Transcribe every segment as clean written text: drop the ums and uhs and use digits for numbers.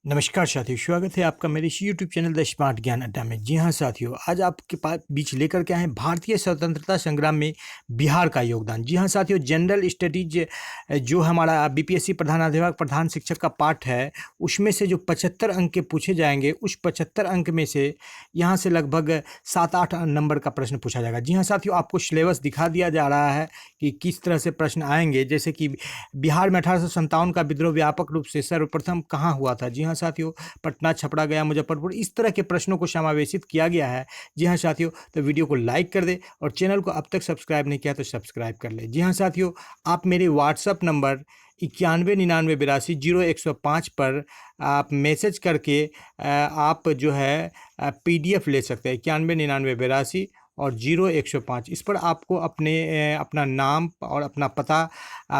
नमस्कार साथियों, स्वागत है आपका मेरे इस यूट्यूब चैनल द स्मार्ट ज्ञान अड्डा में। जी हाँ साथियों, आज आपके पास बीच लेकर के आए हैं भारतीय स्वतंत्रता संग्राम में बिहार का योगदान। जी हाँ साथियों, जनरल स्टडीज जो हमारा बीपीएससी प्रधानाध्यापक प्रधान शिक्षक का पाठ है, उसमें से जो 75 अंक के पूछे जाएंगे, उस 75 अंक में से यहाँ से लगभग 7-8 नंबर का प्रश्न पूछा जाएगा। जी हाँ साथियों, आपको सिलेबस दिखा दिया जा रहा है कि किस तरह से प्रश्न आएंगे। जैसे कि बिहार में 1857 का विद्रोह व्यापक रूप से सर्वप्रथम कहाँ हुआ था। जी हाँ साथियों, पटना, छपरा, गया, मुजफ्फरपुर, इस तरह के प्रश्नों को समावेशित किया गया है। जी हाँ साथियों, तो वीडियो को लाइक कर दे और चैनल को अब तक सब्सक्राइब नहीं किया तो सब्सक्राइब कर ले। जी हाँ साथियों, आप मेरे व्हाट्सअप नंबर 9199820105 पर आप मैसेज करके आप जो है PDF ले सकते हैं। 919982 और 0105, इस पर आपको अपना नाम और अपना पता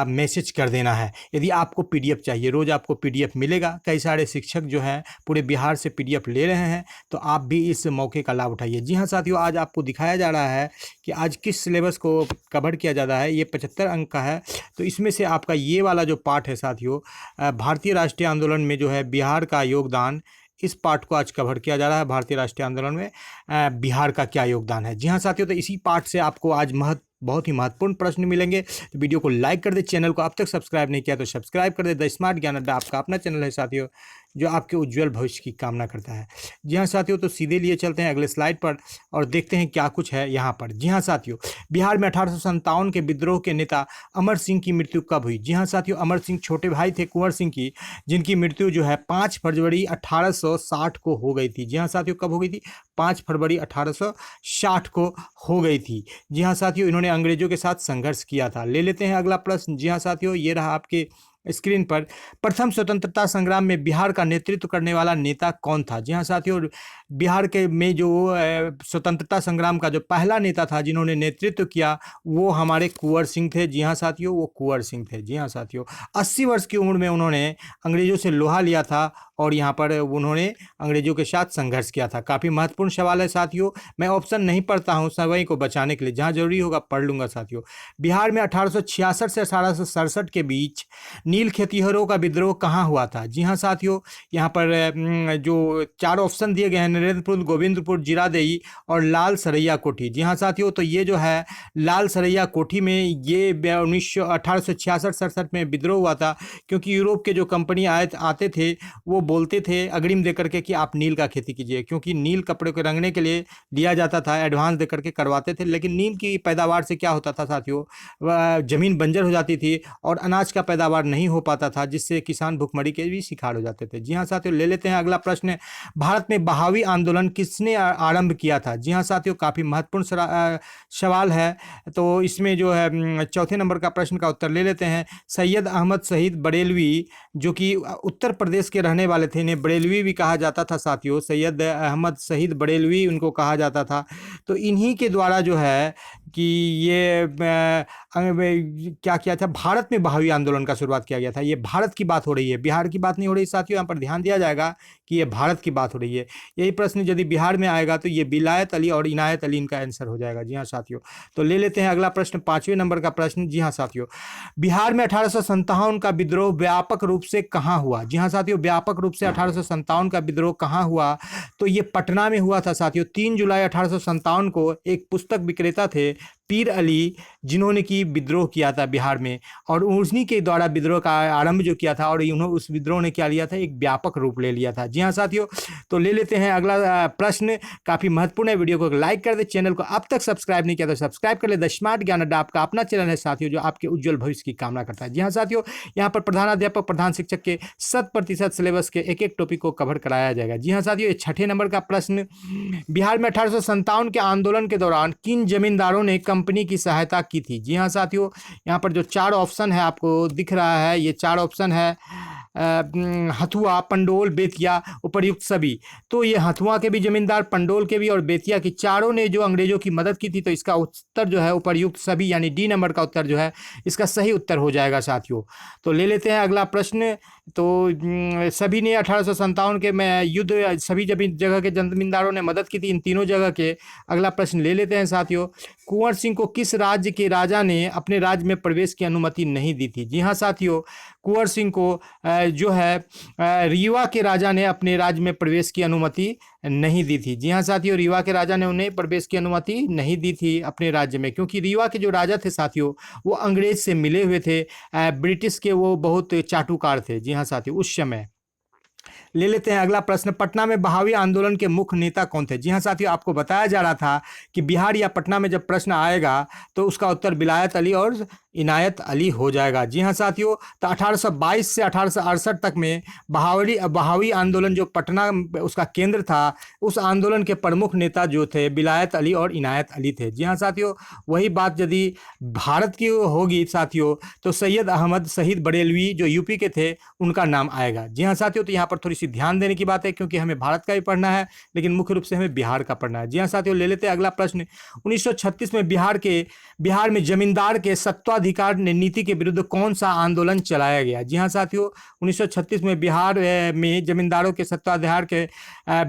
मैसेज कर देना है। यदि आपको PDF चाहिए, रोज़ आपको PDF मिलेगा। कई सारे शिक्षक जो हैं पूरे बिहार से PDF ले रहे हैं, तो आप भी इस मौके का लाभ उठाइए। जी हाँ साथियों, आज आपको दिखाया जा रहा है कि आज किस सिलेबस को कवर किया जा रहा है। ये 75 अंक का है, तो इसमें से आपका ये वाला जो पार्ट है साथियों, भारतीय राष्ट्रीय आंदोलन में जो है बिहार का योगदान, इस पार्ट को आज कवर किया जा रहा है। भारतीय राष्ट्रीय आंदोलन में बिहार का क्या योगदान है। जी हाँ साथियों, तो इसी पार्ट से आपको आज बहुत ही महत्वपूर्ण प्रश्न मिलेंगे। तो वीडियो को लाइक कर दे, चैनल को अब तक सब्सक्राइब नहीं किया तो सब्सक्राइब कर दे। द स्मार्ट ज्ञान अड्डा आपका अपना चैनल है साथियों, जो आपके उज्जवल भविष्य की कामना करता है। जी हाँ साथियों, तो सीधे लिए चलते हैं अगले स्लाइड पर और देखते हैं क्या कुछ है यहाँ पर। जी हाँ साथियों, बिहार में 1857 के विद्रोह के नेता अमर सिंह की मृत्यु कब हुई। जी हाँ साथियों, अमर सिंह छोटे भाई थे कुंवर सिंह की, जिनकी मृत्यु जो है 5 फरवरी 1860 को हो गई थी। जी हाँ साथियों, कब हो गई थी? 5 फरवरी 1860 को हो गई थी। जी हाँ साथियों, इन्होंने अंग्रेजों के साथ संघर्ष किया था। ले लेते हैं अगला प्रश्न। जी हाँ साथियों, ये रहा आपके स्क्रीन पर। प्रथम स्वतंत्रता संग्राम में बिहार का नेतृत्व करने वाला नेता कौन था। जी हाँ साथियों, बिहार के में जो स्वतंत्रता संग्राम का जो पहला नेता था जिन्होंने नेतृत्व किया, वो हमारे कुंवर सिंह थे। जी हाँ साथियों, वो कुंवर सिंह थे। जी हाँ साथियों, 80 वर्ष की उम्र में उन्होंने अंग्रेजों से लोहा लिया था और यहाँ पर उन्होंने अंग्रेजों के साथ संघर्ष किया था। काफ़ी महत्वपूर्ण सवाल है साथियों। मैं ऑप्शन नहीं पढ़ता हूँ समय को बचाने के लिए, जहाँ जरूरी होगा पढ़ लूँगा साथियों। बिहार में 1866 से 1867 के बीच नील खेतिहरों का विद्रोह कहाँ हुआ था। जी हाँ साथियों, यहाँ पर जो 4 ऑप्शन दिए गए हैं, नरेंद्रपुर, गोविंदपुर, जीरादेई और लाल सरैया कोठी। जी हाँ साथियों, तो ये जो है लाल सरैया कोठी में ये 1866-67 में विद्रोह हुआ था, क्योंकि यूरोप के जो कंपनी आते थे वो बोलते थे अग्रिम दे करके कि आप नील का खेती कीजिए, क्योंकि नील कपड़े को रंगने के लिए दिया जाता था, एडवांस दे करके करवाते थे। लेकिन नील की पैदावार से क्या होता था साथियों, ज़मीन बंजर हो जाती थी और अनाज का पैदावार नहीं हो पाता था, जिससे किसान भुखमरी के भी शिकार हो जाते थे। जी हाँ साथियों, ले लेते हैं अगला प्रश्न। भारत में बहावी आंदोलन किसने आरंभ किया था। जी हाँ साथियों, काफ़ी महत्वपूर्ण सवाल है। तो इसमें जो है चौथे नंबर का प्रश्न का उत्तर ले लेते हैं। सैयद अहमद शहीद बरेलवी, जो कि उत्तर प्रदेश के रहने वाले थे, इन्हें बरेलवी भी कहा जाता था साथियों। सैयद अहमद शहीद बरेलवी उनको कहा जाता था। तो इन्हीं के द्वारा जो है कि ये क्या किया था, भारत में बहावी आंदोलन का शुरुआत किया गया था। ये भारत की बात हो रही है, बिहार की बात नहीं हो रही साथियों। यहाँ पर ध्यान दिया जाएगा कि ये भारत की बात हो रही है। यही प्रश्न यदि बिहार में आएगा तो ये विलायत अली और इनायत अली इनका आंसर हो जाएगा। जी हाँ साथियों, तो ले लेते हैं अगला प्रश्न, 5वें नंबर का प्रश्न। जी हाँ साथियों, बिहार में 1857 का विद्रोह व्यापक रूप से कहाँ हुआ। जी हाँ साथियों, व्यापक रूप से 1857 का विद्रोह कहाँ हुआ, तो ये पटना में हुआ था साथियों। 3 जुलाई 1857 को एक पुस्तक विक्रेता थे पीर अली, जिन्होंने की विद्रोह किया था बिहार में, और उन्हीं के द्वारा विद्रोह का आरंभ जो किया था, और उन्होंने उस विद्रोह ने क्या लिया था, एक व्यापक रूप ले लिया था। जी हाँ साथियों, तो ले लेते हैं अगला प्रश्न, काफ़ी महत्वपूर्ण है। वीडियो को लाइक कर दे, चैनल को अब तक सब्सक्राइब नहीं किया तो सब्सक्राइब कर ले। द स्मार्ट ज्ञान अड्डा आपका अपना चैनल है साथियों, जो आपके उज्जवल भविष्य की कामना करता है। जी हाँ साथियों, यहाँ पर प्रधानाध्यापक प्रधान शिक्षक के 100% सिलेबस के एक टॉपिक को कवर कराया जाएगा। जी हाँ साथियों, ये 6ठे नंबर का प्रश्न। बिहार में 1857 के आंदोलन के दौरान किन जमींदारों ने कंपनी की सहायता की थी। जी हाँ साथियों, यहाँ पर जो 4 ऑप्शन है आपको दिख रहा है, ये 4 ऑप्शन है हथुआ, पंडोल, बेतिया, उपर्युक्त सभी। तो ये हथुआ के भी जमींदार, पंडोल के भी और बेतिया की, चारों ने जो अंग्रेजों की मदद की थी। तो इसका उत्तर जो है उपर्युक्त सभी, यानी डी नंबर का उत्तर जो है इसका सही उत्तर हो जाएगा साथियों। तो ले लेते हैं अगला प्रश्न। तो सभी ने 1857 के में युद्ध, सभी जगह के जमींदारों ने मदद की थी इन तीनों जगह के। अगला प्रश्न ले लेते हैं साथियों। कुंवर सिंह को किस राज्य के राजा ने अपने राज्य में प्रवेश की अनुमति नहीं दी थी? जी हाँ साथियों, कुंवर सिंह को जो है रीवा के राजा ने अपने राज्य में प्रवेश की अनुमति नहीं दी थी। जी हाँ साथियों, रीवा के राजा ने उन्हें प्रवेश की अनुमति नहीं दी थी अपने राज्य में, क्योंकि रीवा के जो राजा थे साथियों वो अंग्रेज से मिले हुए थे, ब्रिटिश के वो बहुत चाटुकार थे। जी हाँ साथियों, उस समय। ले लेते हैं अगला प्रश्न। पटना में बहावी आंदोलन के मुख्य नेता कौन थे? जी हाँ साथियों, आपको बताया जा रहा था कि बिहार या पटना में जब प्रश्न आएगा तो उसका उत्तर विलायत अली और इनायत अली हो जाएगा। जी हाँ साथियों, तो 1822 से 1868 तक में बहावी आंदोलन जो पटना उसका केंद्र था, उस आंदोलन के प्रमुख नेता जो थे विलायत अली और इनायत अली थे। जी हाँ साथियों, वही बात यदि भारत की होगी साथियों तो सैयद अहमद शहीद बरेलवी जो यूपी के थे उनका नाम आएगा। जी हाँ साथियों, तो यहाँ पर थोड़ी सी ध्यान देने की बात है, क्योंकि हमें भारत का भी पढ़ना है लेकिन मुख्य रूप से हमें बिहार का पढ़ना है। जी हाँ साथियों, ले लेते हैं अगला प्रश्न। 1936 में बिहार में जमींदार के सत्वाधिकार नीति के विरुद्ध कौन सा आंदोलन चलाया गया? जी हाँ साथियों, 1936 में बिहार में जमींदारों के सत्वाधिकार के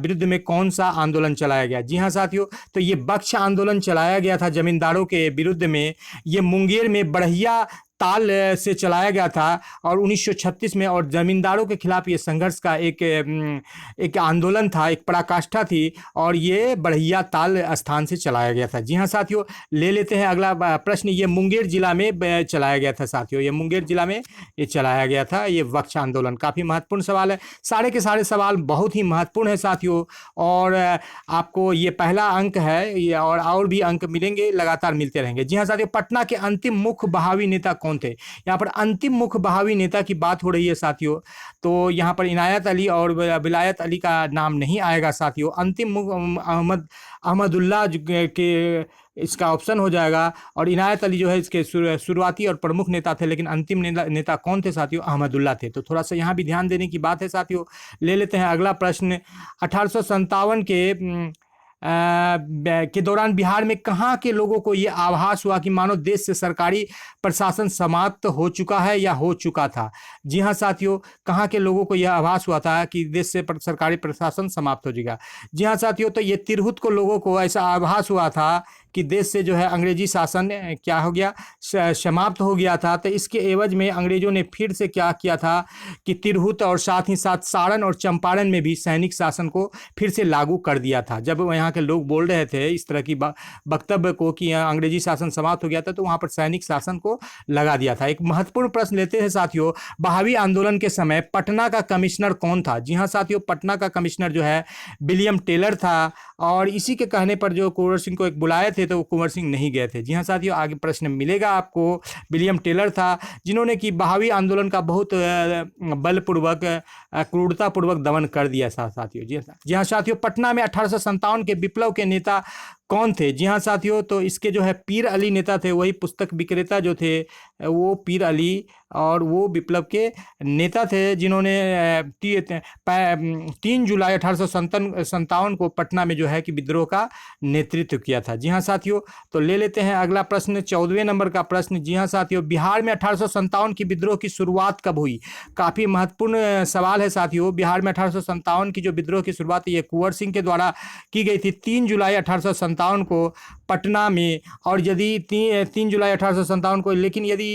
विरुद्ध में कौन सा आंदोलन चलाया गया? जी हाँ साथियों, तो ये बख्श आंदोलन चलाया गया था जमींदारों के विरुद्ध में। ये मुंगेर में बढ़िया ताल से चलाया गया था और 1936 में, और जमींदारों के खिलाफ ये संघर्ष का एक आंदोलन था, एक पराकाष्ठा थी, और ये बढ़िया ताल स्थान से चलाया गया था। जी हाँ साथियों, ले लेते हैं अगला प्रश्न। ये मुंगेर जिला में चलाया गया था साथियों, ये मुंगेर जिला में ये चलाया गया था ये वक्ष आंदोलन। काफ़ी महत्वपूर्ण सवाल है, सारे के सारे सवाल बहुत ही महत्वपूर्ण है साथियों, और आपको ये पहला अंक है ये, और भी अंक मिलेंगे, लगातार मिलते रहेंगे। जी हाँ साथियों, पटना के अंतिम मुख्य बहावी नेता कौन थे? यहाँ पर अंतिम मुख्य बहावी नेता की बात हो रही है साथियों, तो यहाँ पर इनायत अली और विलायत अली का नाम नहीं आएगा साथियों। अंतिम मुख्य अहमदुल्ला के इसका ऑप्शन हो जाएगा, और इनायत अली जो है इसके शुरुआती और प्रमुख नेता थे, लेकिन अंतिम नेता कौन थे साथियों? अहमदुल्ला थे। तो थोड़ा सा यहाँ भी ध्यान देने की बात है साथियों। ले लेते हैं अगला प्रश्न। 1857 के दौरान बिहार में कहाँ के लोगों को ये आभास हुआ कि मानो देश से सरकारी प्रशासन समाप्त हो चुका है या हो चुका था? जी हाँ साथियों, कहाँ के लोगों को यह आभास हुआ था कि देश से सरकारी प्रशासन समाप्त हो जाएगा? जी हाँ साथियों, तो ये तिरहुत को लोगों को ऐसा आभास हुआ था कि देश से जो है अंग्रेजी शासन क्या हो गया, समाप्त हो गया था। तो इसके एवज में अंग्रेजों ने फिर से क्या किया था कि तिरहुत और साथ ही साथ सारण और चंपारण में भी सैनिक शासन को फिर से लागू कर दिया था। जब यहाँ के लोग बोल रहे थे इस तरह की वक्तव्य को कि अंग्रेजी शासन समाप्त हो गया था, तो वहाँ पर सैनिक शासन को लगा दिया था। एक महत्वपूर्ण प्रश्न लेते हैं साथियों, बहावी आंदोलन के समय पटना का कमिश्नर कौन था? जी हाँ साथियों, पटना का कमिश्नर जो है विलियम टेलर था, और इसी के कहने पर जो कुंवर सिंह को एक बुलाए थे तो वो कुंवर सिंह नहीं गए थे। जी हाँ साथियों, आगे प्रश्न मिलेगा आपको। विलियम टेलर था जिन्होंने कि बहावी आंदोलन का बहुत बलपूर्वक क्रूरतापूर्वक दमन कर दिया था साथियों। जी हाँ साथियों, पटना में 1857 के विप्लव के नेता कौन थे? जी हाँ साथियों, तो इसके जो है पीर अली नेता थे, वही पुस्तक विक्रेता जो थे वो पीर अली, और वो विप्लव के नेता थे जिन्होंने 3 जुलाई 1857 को पटना में जो है कि विद्रोह का नेतृत्व किया था। जी हाँ साथियों, तो ले लेते हैं अगला प्रश्न, 14वें नंबर का प्रश्न। जी हाँ साथियों, बिहार में 1857 की विद्रोह की शुरुआत कब हुई? काफ़ी महत्वपूर्ण सवाल है साथियों। बिहार में 1857 की जो विद्रोह की शुरुआत ये कुंवर सिंह के द्वारा की गई थी 3 जुलाई 1857 को पटना में, और यदि 3 जुलाई 1857 को, लेकिन यदि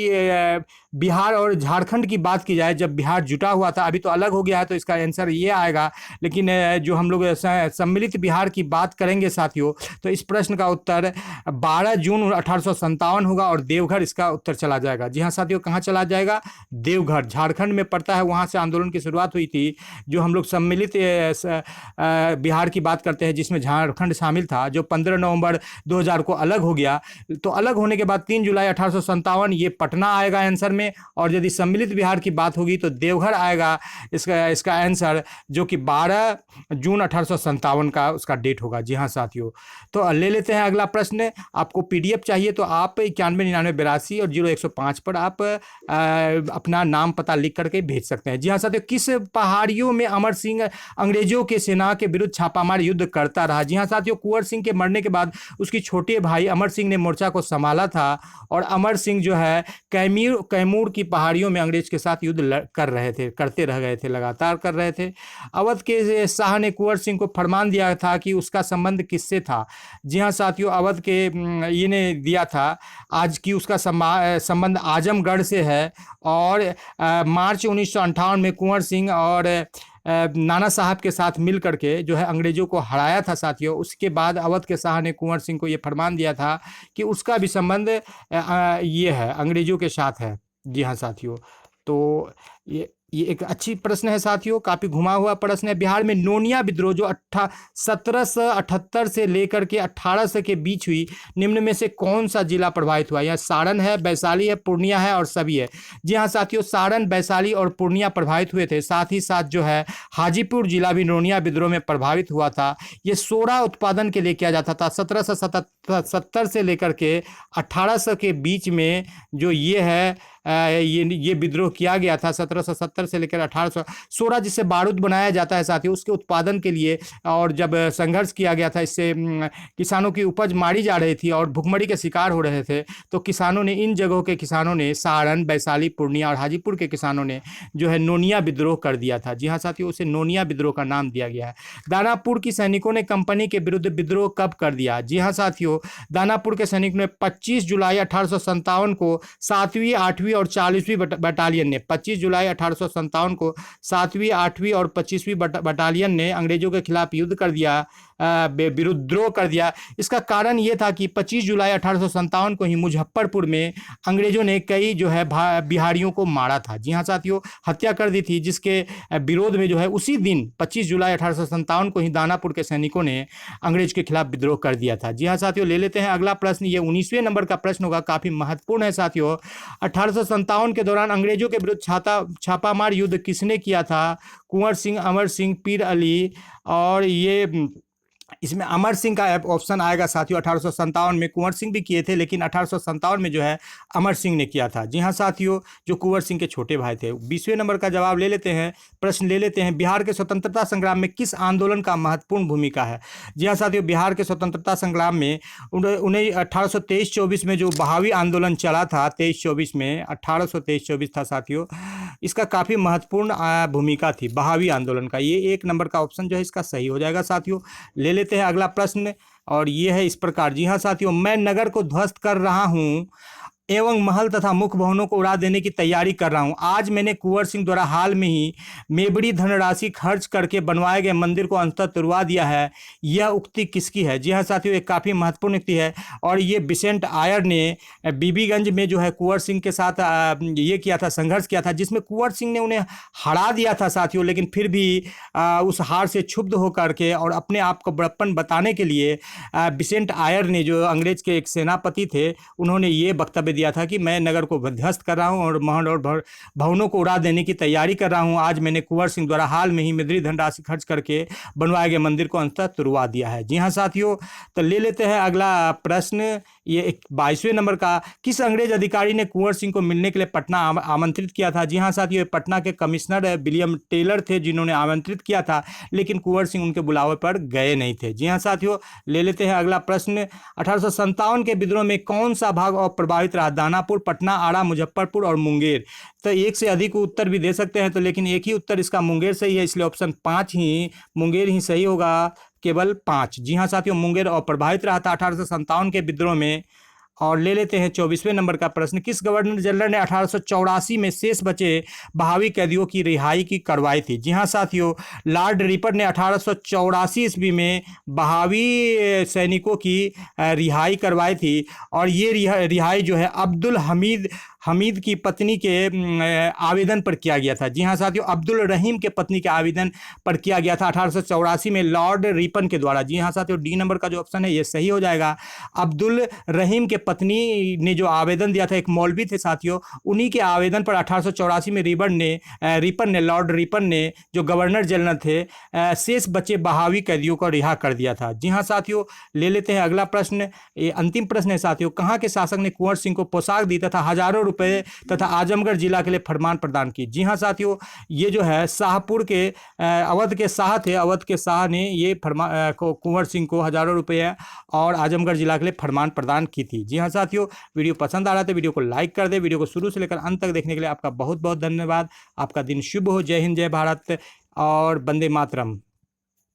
बिहार और झारखंड की बात की जाए, जब बिहार जुटा हुआ था, अभी तो अलग हो गया है तो इसका आंसर ये आएगा, लेकिन जो हम लोग सम्मिलित बिहार की बात करेंगे साथियों, तो इस प्रश्न का उत्तर 12 जून 1857 होगा, और देवघर इसका उत्तर चला जाएगा। जी हाँ साथियों, कहाँ चला जाएगा? देवघर, झारखंड में पड़ता है, वहाँ से आंदोलन की शुरुआत हुई थी। जो हम लोग सम्मिलित बिहार की बात करते हैं जिसमें झारखंड शामिल था, जो 15 नवंबर 2000 को अलग हो गया, तो अलग होने के बाद 3 जुलाई 1857 ये पटना आएगा आंसर में, और यदि सम्मिलित बिहार की बात होगी तो देवघर आएगा इसका आंसर, जो कि 12 जून 1857 का उसका डेट होगा। जी हाँ साथियों, तो ले लेते हैं अगला प्रश्न। आपको पीडीएफ चाहिए तो आप 919982 और 0105 पर आप अपना नाम पता लिख करके भेज सकते हैं। जी हाँ साथियों, किस पहाड़ियों में अमर सिंह अंग्रेजों के सेना के विरुद्ध छापामार युद्ध करता रहा? जी हाँ साथियों, कुंवर सिंह के मरने होने के बाद उसकी छोटे भाई अमर सिंह ने मोर्चा को संभाला था और अमर सिंह जो है कैमूर की पहाड़ियों में अंग्रेज के साथ युद्ध करते रह गए थे, लगातार कर रहे थे। अवध के शाह ने कुंवर सिंह को फरमान दिया था कि उसका संबंध किससे था। जी हाँ साथियों, अवध के ये ने दिया था आज की उसका संबंध आजमगढ़ से है और मार्च 1958 में कुंवर सिंह और नाना साहब के साथ मिल करके जो है अंग्रेजों को हराया था साथियों। उसके बाद अवध के शाह ने कुंवर सिंह को ये फरमान दिया था कि उसका भी संबंध ये है, अंग्रेजों के साथ है। जी हाँ साथियों, तो ये एक अच्छी प्रश्न है साथियों, काफ़ी घुमा हुआ प्रश्न है। बिहार में नोनिया विद्रोह जो 1778 से लेकर के 1800 के बीच हुई, निम्न में से कौन सा जिला प्रभावित हुआ? यह सारण है, वैशाली है, पूर्णिया है और सभी है। जी हाँ साथियों, सारण, वैशाली और पूर्णिया प्रभावित हुए थे। साथ ही साथ जो है हाजीपुर जिला भी नोनिया विद्रोह में प्रभावित हुआ था। ये सोडा उत्पादन के लिए किया जाता था। 1770 से लेकर के 1800 के बीच में जो ये है ये विद्रोह किया गया था। 1770 से लेकर 1800 सोडा जिससे बारूद बनाया जाता है साथियों, उसके उत्पादन के लिए। और जब संघर्ष किया गया था, इससे किसानों की उपज मारी जा रही थी और भुखमरी के शिकार हो रहे थे, तो किसानों ने, इन जगहों के किसानों ने, सारण, वैशाली, पूर्णिया और हाजीपुर के किसानों ने जो है नोनिया विद्रोह कर दिया था। जी हाँ साथियों, उसे नोनिया विद्रोह का नाम दिया गया है। दानापुर की सैनिकों ने कंपनी के विरुद्ध विद्रोह कब कर दिया? जी हाँ साथियों, दानापुर के सैनिकों ने 25 जुलाई 1857 को 7वीं, 8वीं और 40वीं बटालियन ने 25 जुलाई 1857 को 7वीं, 8वीं और 25वीं बटालियन ने अंग्रेजों के खिलाफ युद्ध कर दिया, विद्रोह कर दिया। इसका कारण ये था कि 25 जुलाई 1857 को ही मुजफ्फरपुर में अंग्रेजों ने कई जो है बिहारियों को मारा था। जी हाँ साथियों, हत्या कर दी थी, जिसके विरोध में जो है उसी दिन 25 जुलाई 1857 को ही दानापुर के सैनिकों ने अंग्रेज के खिलाफ विद्रोह कर दिया था। जी हाँ साथियों, ले लेते हैं अगला प्रश्न। ये 19वें नंबर का प्रश्न होगा, काफी महत्वपूर्ण है साथियों। 1857 के दौरान अंग्रेजों के विरुद्ध छापामार युद्ध किसने किया था? कुंवर सिंह, अमर सिंह, पीर अली। और ये इसमें अमर सिंह का ऑप्शन आएगा साथियों। 1857 में कुंवर सिंह भी किए थे, लेकिन 1857 में जो है अमर सिंह ने किया था। जी हाँ साथियों, जो कुंवर सिंह के छोटे भाई थे। 20वें नंबर का जवाब ले लेते हैं, प्रश्न ले लेते हैं। बिहार के स्वतंत्रता संग्राम में किस आंदोलन का महत्वपूर्ण भूमिका है? जी हाँ साथियों, बिहार के स्वतंत्रता संग्राम में उन्हें 1823-24 में जो बहावी आंदोलन चला था, 23-24 में 1823-24 था साथियों, इसका काफ़ी महत्वपूर्ण भूमिका थी बहावी आंदोलन का। ये 1 नंबर का ऑप्शन जो है इसका सही हो जाएगा साथियों। ले लेते हैं अगला प्रश्न, और ये है इस प्रकार। जी हाँ साथियों, मैं नगर को ध्वस्त कर रहा हूँ एवं महल तथा मुख्य भवनों को उड़ा देने की तैयारी कर रहा हूं। आज मैंने कुंवर सिंह द्वारा हाल में ही मेबड़ी धनराशि खर्च करके बनवाए गए मंदिर को अंततः तुड़वा दिया है। यह उक्ति किसकी है? जी हाँ साथियों, एक काफ़ी महत्वपूर्ण उक्ति है, और ये बिसेंट आयर ने बीबीगंज में जो है कुंवर सिंह के साथ ये किया था, संघर्ष किया था, जिसमें कुंवर सिंह ने उन्हें हरा दिया था साथियों। लेकिन फिर भी उस हार से क्षुब्ध होकर के और अपने आप को बड़प्पन बताने के लिए बिसेंट आयर ने, जो अंग्रेज के एक सेनापति थे, उन्होंने ये वक्तव्य दिया था कि मैं नगर को ध्वस्त कर रहा हूं और महल और भवनों को उड़ा देने की तैयारी कर रहा हूं। आज मैंने कुंवर सिंह द्वारा हाल में ही मेबड़ी धनराशि खर्च करके बनवाए गए मंदिर को अंततः तुड़वा दिया है। जी हाँ साथियों, तो ले लेते हैं अगला प्रश्न। ये 22वें नंबर का, किस अंग्रेज अधिकारी ने कुंवर सिंह को मिलने के लिए पटना आमंत्रित किया था? जी हाँ साथियों, पटना के कमिश्नर विलियम टेलर थे, जिन्होंने आमंत्रित किया था, लेकिन कुंवर सिंह उनके बुलावे पर गए नहीं थे। जी हाँ साथियों, ले लेते हैं अगला प्रश्न। 1857 के विद्रोह में कौन सा भाग अप्रभावित रहा? दानापुर, पटना, आरा, मुजफ्फरपुर और मुंगेर। तो एक से अधिक उत्तर भी दे सकते हैं, तो लेकिन एक ही उत्तर इसका मुंगेर सही है, इसलिए ऑप्शन 5 ही, मुंगेर ही सही होगा, केवल 5। जी हाँ साथियों, मुंगेर अप्रभावित रहा था 1857 के विद्रोह में। और ले लेते हैं 24वें नंबर का प्रश्न। किस गवर्नर जनरल ने 1884 में शेष बचे बहावी कैदियों की रिहाई की करवाई थी? जी हाँ साथियों, लॉर्ड रिपर ने 1884 ईस्वी में बहावी सैनिकों की रिहाई करवाई थी, और ये रिहाई जो है अब्दुल हमीद की पत्नी के आवेदन पर किया गया था। जी हाँ साथियों, अब्दुल रहीम के पत्नी के आवेदन पर किया गया था 1884 में लॉर्ड रिपन के द्वारा। जी हाँ साथियों, डी नंबर का जो ऑप्शन है ये सही हो जाएगा। अब्दुल रहीम के पत्नी ने जो आवेदन दिया था, एक मौलवी थे साथियों, उन्हीं के आवेदन पर 1884 में लॉर्ड रिपन ने, जो गवर्नर जनरल थे, शेष बचे बहावी कैदियों को रिहा कर दिया था। जी हाँ साथियों, ले लेते हैं अगला प्रश्न। ये अंतिम प्रश्न है साथियों। कहाँ के शासक ने कुंवर सिंह को पोशाक दी तथा हजारों रुपये तथा आजमगढ़ जिला के लिए फरमान प्रदान की। जी हाँ साथियों, ये जो है शाहपुर के अवध के शाह थे, अवध के शाह ने ये कुंवर सिंह को हज़ारों रुपये और आजमगढ़ जिला के लिए फरमान प्रदान की थी। जी हाँ साथियों, वीडियो पसंद आ रहा था वीडियो को लाइक कर दे। वीडियो को शुरू से लेकर अंत तक देखने के लिए आपका बहुत बहुत धन्यवाद। आपका दिन शुभ हो। जय हिंद, जय भारत और वंदे मातरम।